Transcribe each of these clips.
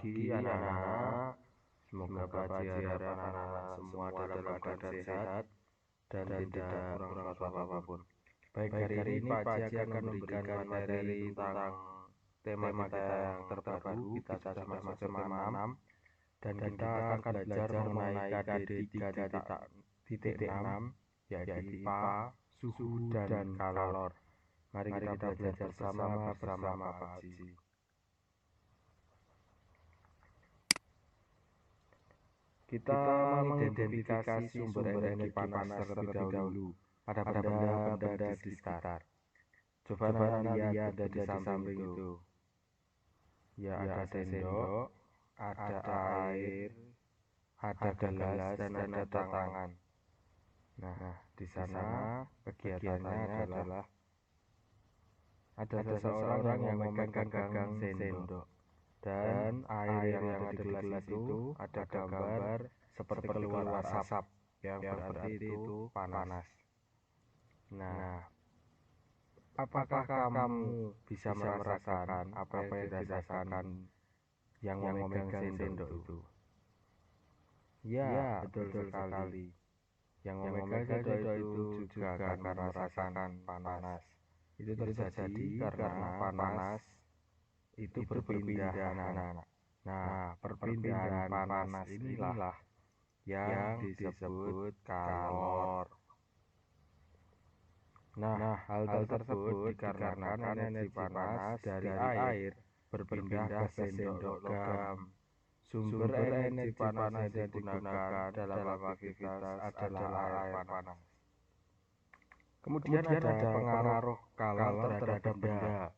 pagi anak-anak. Semoga Pak Haji harap anak-anak semua dalam keadaan sehat dan tidak kurang suatu apapun. Baik, hari ini Pak Haji akan memberikan materi tentang tema kita yang terbaru. Kita sudah masuk ke tema 6 dan kita akan belajar mengenai KD 3.6 yaitu IPA, suhu dan kalor. Mari kita belajar bersama Pak Haji. Kita mengidentifikasi sumber energi panas terlebih dahulu pada benda-benda di sekitar. Coba anak lihat benda di samping itu. Ya, ada sendok, ada air, ada gelas, dan ada tangan. Nah, di sana kegiatannya adalah ada seseorang yang memegang sendok. Dan air yang ada di gelas itu ada gambar seperti keluar asap yang berarti itu panas. Nah, apakah kamu bisa merasakan apa yang dirasakan yang memegang sendok itu? Ya, betul sekali. Yang memegang sendok itu juga akan merasakan panas. Itu terjadi karena panas itu berpindah anak-anak. Nah, perpindahan panas inilah yang disebut kalor. Nah, hal tersebut dikarenakan energi panas dari air berpindah ke sendok logam. Sumber energi panas yang digunakan dalam aktivitas adalah air panas. Kemudian ada pengaruh kalor terhadap benda.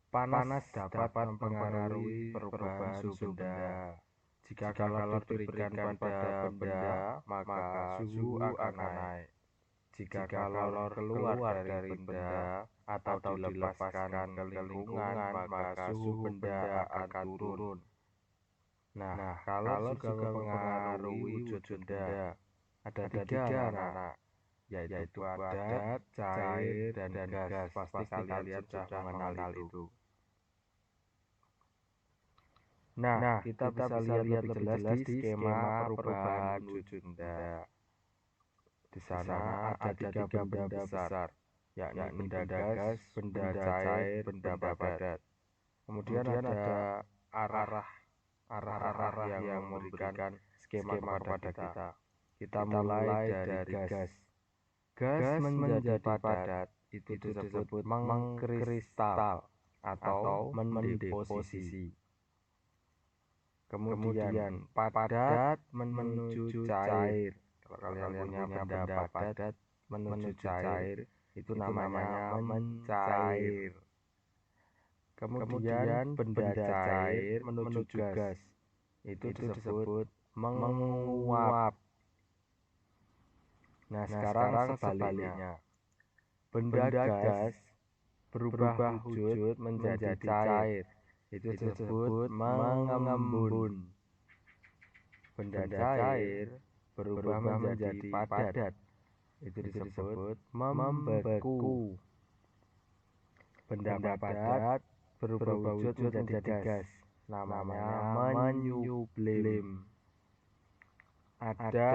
Panas dapat mempengaruhi perubahan suhu benda. Jika kalor diberikan pada benda, maka suhu akan naik. Jika kalor keluar dari benda atau dilepaskan ke lingkungan, maka suhu benda akan turun. Nah, kalor juga mempengaruhi wujud benda. Ada tiga anak-anak, yaitu padat, cair, dan gas. Pasti kalian sudah mengenal itu. Nah, kita bisa lihat lebih jelas di skema perubahan wujud benda. Di sana ada tiga benda besar, yakni benda gas, benda cair, benda padat. Kemudian ada arah yang memberikan skema kepada kita. Kita mulai dari gas. Gas menjadi padat itu disebut mengkristal atau mendeposisi. Kemudian padat menuju cair. Kalau kalian punya benda padat menuju cair, itu namanya mencair. Kemudian benda cair menuju gas, itu disebut menguap. Nah, sekarang sebaliknya. Benda gas berubah wujud menjadi cair. Itu disebut mengembun. Benda cair berubah menjadi padat. Itu disebut membeku. Benda padat berubah wujud menjadi gas. Namanya menyublim. Ada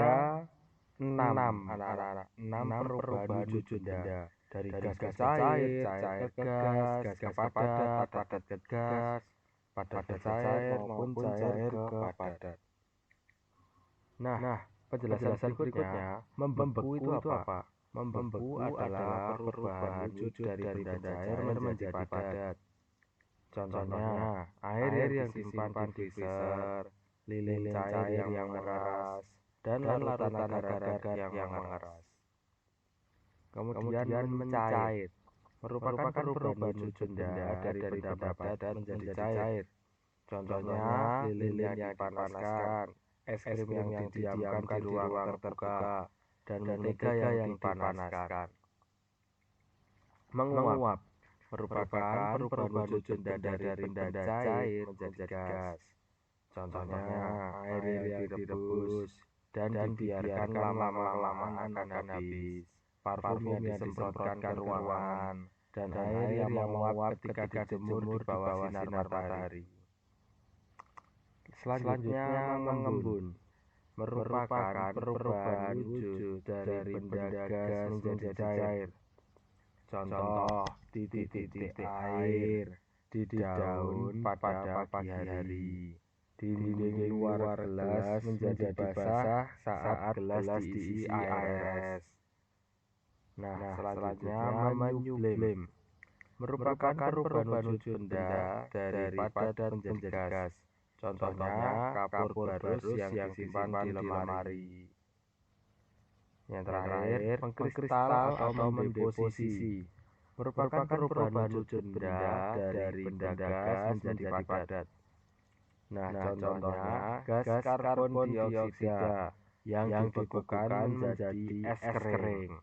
6 anak-anak, 6 perubahan wujud benda. Dari gas ke cair, cair ke gas, gas ke padat, padat ke gas, padat ke cair maupun cair ke padat. Nah, penjelasan berikutnya, membeku itu apa? Membeku adalah perubahan wujud dari benda cair menjadi padat. Contohnya, air yang disimpan di freezer, lilin cair yang mengeras, dan larutan agar-agar yang mengeras. Kemudian mencair, merupakan perubahan wujud benda dari benda padat menjadi cair. Contohnya, lilin yang dipanaskan, es krim yang didiamkan di ruang terbuka, dan mentega yang dipanaskan. Menguap merupakan perubahan wujud benda dari benda cair menjadi gas. Contohnya, air yang direbus dan dibiarkan lama-lama akan habis. Parfum yang disemprotkan ke ruangan, dan air yang menguap ketika dijemur di bawah sinar matahari. Selanjutnya mengembun merupakan perubahan wujud dari benda gas menjadi cair. Contoh titik-titik air di daun pada pagi hari. Dinding luar gelas menjadi basah saat gelas diisi air es. Nah, selanjutnya menyublim merupakan perubahan wujud benda dari padat menjadi gas. Contohnya kapur barus yang disimpan di lemari. Yang terakhir, mengkristal atau mendeposisi merupakan perubahan wujud benda dari benda gas menjadi padat. Nah, contohnya gas karbon dioksida yang dibekukan menjadi es kering.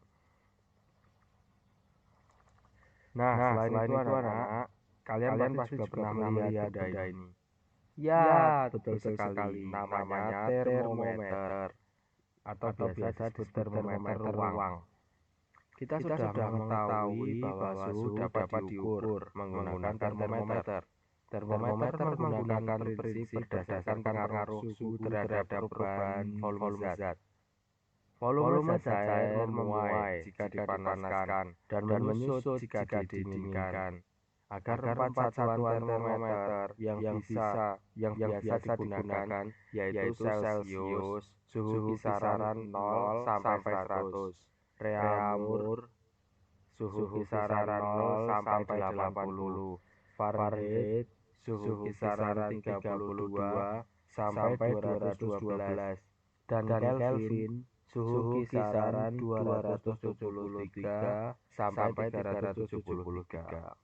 Nah, selain itu anak-anak, kalian pasti juga pernah melihat benda ini. Ya, betul sekali. Namanya termometer atau biasa disebut termometer ruang. Kita sudah mengetahui bahwa suhu dapat diukur menggunakan termometer. Termometer menggunakan prinsip berdasarkan pengaruh suhu terhadap perubahan volume zat. Volume zat cair memuai jika dipanaskan dan menyusut jika didinginkan. Agar tempat satuan termometer yang biasa digunakan yaitu Celcius, suhu kisaran 0 sampai 100, Reaumur, suhu kisaran 0 sampai 80, Fahrenheit, suhu kisaran 32 sampai 212, dan Kelvin, suhu kisaran 273 sampai 373.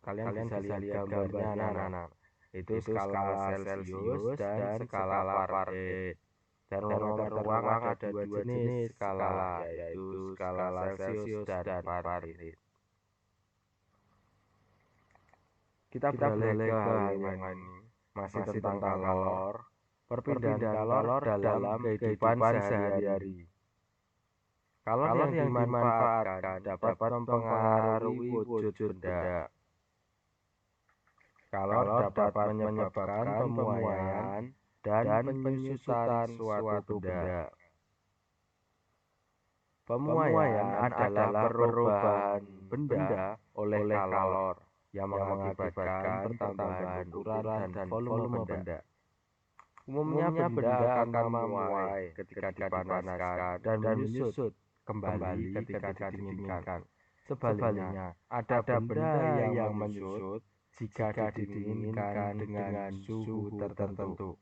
Kalian bisa lihat gambarnya anak-anak. Itu skala Celcius dan skala Fahrenheit. Termometer ruang ada dua jenis skala, yaitu skala Celcius dan Fahrenheit. Kita beralih ke hal yang lain, masih tentang kalor. Perpindahan kalor dalam kehidupan sehari-hari. Kalor yang dimanfaatkan dapat mempengaruhi wujud benda. Kalor dapat menyebabkan pemuaian dan penyusutan suatu benda. Pemuaian adalah perubahan benda oleh kalor yang mengakibatkan pertambahan ukuran dan volume benda. Umumnya benda akan memuai ketika dipanaskan dan menyusut kembali ketika didinginkan. Sebaliknya, ada benda yang menyusut jika didinginkan dengan suhu tertentu.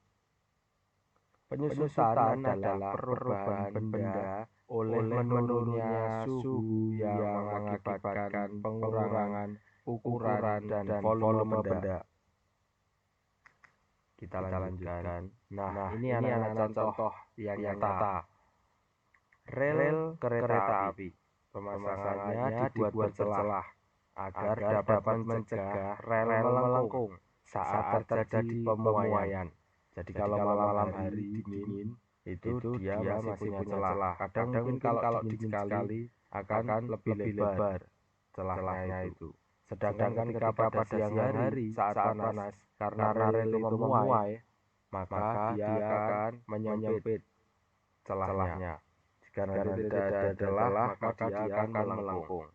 Penyusutan adalah perubahan benda oleh menurunnya suhu yang mengakibatkan pengurangan ukuran dan volume benda. Kita lanjutkan. Nah, ini anak-anak contoh yang nyata. Rel kereta api. Pemasangannya dibuat bercelah agar dapat mencegah rel melengkung saat terjadi pemuaian. Jadi kalau malam hari dingin, itu dia masih punya celah. Kadang mungkin kalau dingin sekali akan lebih lebar celahnya itu. Sedangkan ketika pada siang hari saat panas, karena rel itu memuai, maka dia akan menyempit celahnya. Jika tidak ada celah, maka dia akan melengkung.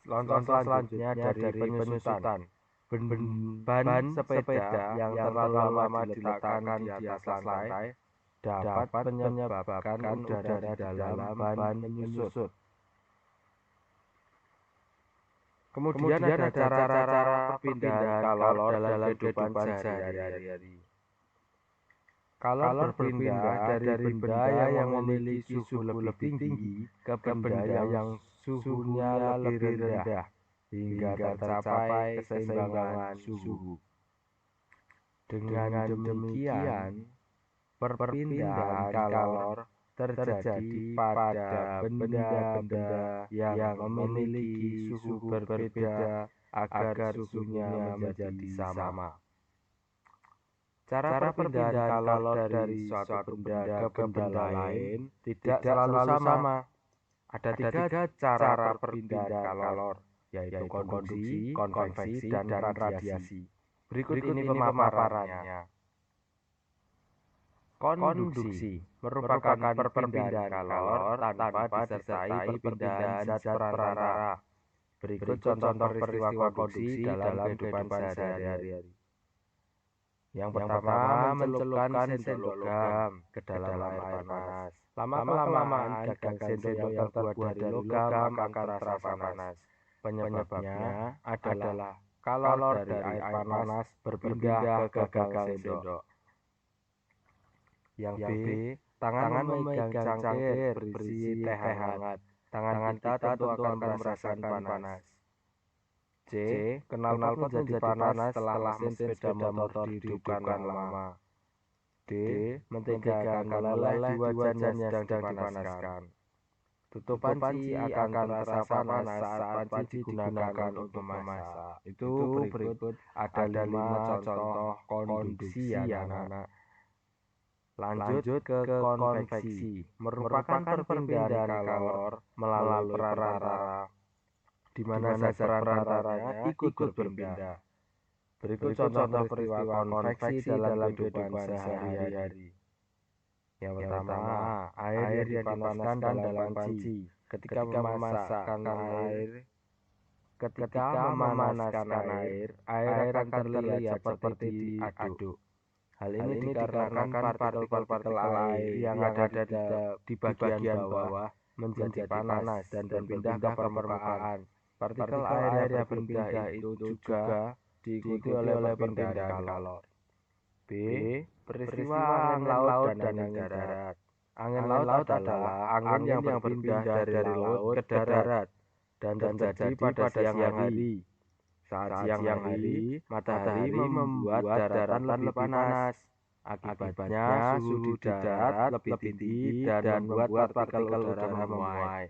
Contoh selanjutnya dari penyusutan. Ban sepeda yang terlalu lama diletakkan di atas lantai dapat menyebabkan udara di dalam ban menyusut. Kemudian ada cara-cara perpindahan kalor dalam kehidupan sehari-hari. Kalor berpindah dari benda yang memiliki suhu lebih tinggi ke benda yang suhunya lebih rendah hingga tercapai keseimbangan suhu. Dengan demikian, perpindahan kalor terjadi pada benda-benda yang memiliki suhu berbeda agar suhunya menjadi sama. Cara perpindahan kalor dari suatu benda ke benda lain tidak selalu sama. Ada tiga cara perpindahan kalor, yaitu konduksi, konveksi, dan radiasi. Berikut ini pemaparannya. Konduksi merupakan perpindahan kalor tanpa disertai perpindahan zat perantara. Berikut contoh peristiwa konduksi dalam kehidupan sehari-hari. Yang pertama, mencelupkan sendok logam ke dalam air panas. Lama-kelamaan gagang sendok yang terbuat dari logam akan terasa panas. Penyebabnya adalah kalor dari air panas berpindah ke gagang sendok. Yang B, tangan memegang cangkir berisi teh hangat. Tangan kita tentu akan merasakan panas. C, knalpot menjadi panas setelah mesin sepeda motor dihidupkan lama. D, mentega akan meleleh di wajan yang sedang dipanaskan. Tutup panci akan terasa panas saat panci digunakan untuk memasak. Itu berikut ada 5 contoh konduksi ya anak-anak. Lanjut ke konveksi, merupakan perpindahan kalor melalui perantara, di mana zat perantaranya ikut berpindah. Berikut contoh peristiwa konveksi dalam kehidupan sehari-hari. Yang pertama, air yang dipanaskan dalam panci. Ketika memasakkan air, ketika memanaskan air akan terlihat seperti diaduk. Hal ini dikarenakan partikel-partikel air yang ada di bagian bawah menjadi panas dan berpindah ke permukaan. Partikel air yang berpindah itu juga diikuti oleh perpindahan kalor. B. Peristiwa angin laut dan angin darat. Angin laut adalah angin yang berpindah dari laut ke darat dan terjadi pada siang hari. Saat siang hari, matahari membuat daratan lebih panas. Akibatnya suhu di darat lebih tinggi dan membuat partikel udara memuai.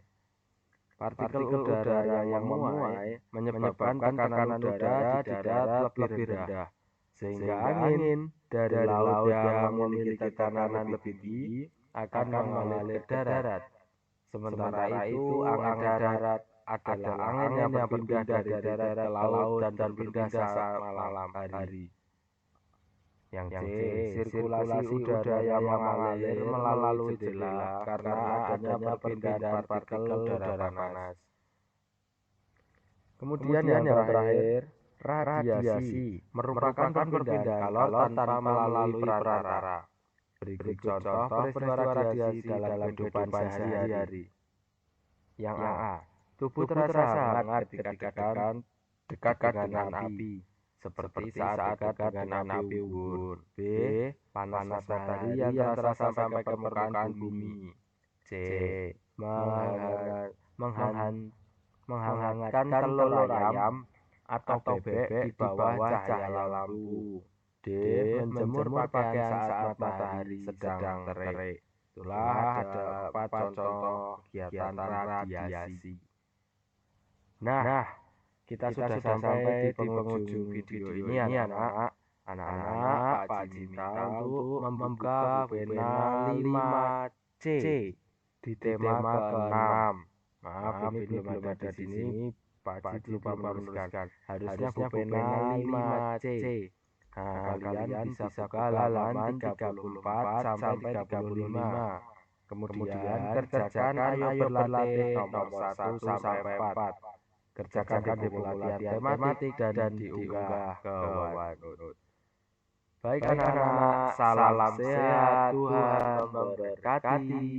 Partikel udara yang memuai menyebabkan tekanan udara di darat lebih rendah, sehingga angin dari laut yang memiliki tekanan lebih tinggi akan mengalir ke darat. Sementara itu, angin darat adalah angin yang berpindah dari darat ke laut dan berpindah saat malam hari. Yang C, sirkulasi udara yang mengalir melalui jendela karena adanya perpindahan partikel udara panas. Kemudian yang terakhir, radiasi merupakan perpindahan kalor tanpa melalui perantara. Berikut contoh peristiwa radiasi dalam kehidupan sehari-hari. Yang A, tubuh terasa hangat ketika dekat dengan api, seperti saat dekat dengan api unggun. B, panas matahari yang terasa sampai ke permukaan bumi. C, menghangatkan telur ayam atau bebek di bawah cahaya lampu. D, menjemur pakaian saat matahari sedang terik. Itulah ada 4 contoh kegiatan radiasi. Nah, kita sudah sampai di penghujung video ini anak-anak. Anak-anak, Pak Haji minta untuk membuka pena 5C di tema ke-6. Maaf, ini belum ada di sini. Pak Haji lupa menuliskan. Harusnya pena 5C. Nah, kalian bisa buka halaman 34 sampai 35. Kemudian kerjakan ayo berlatih nomor 1 sampai 4. Kerjakan di buku latihan tematik dan diunggah ke OneNote. Baik anak-anak, salam sehat, Tuhan memberkati.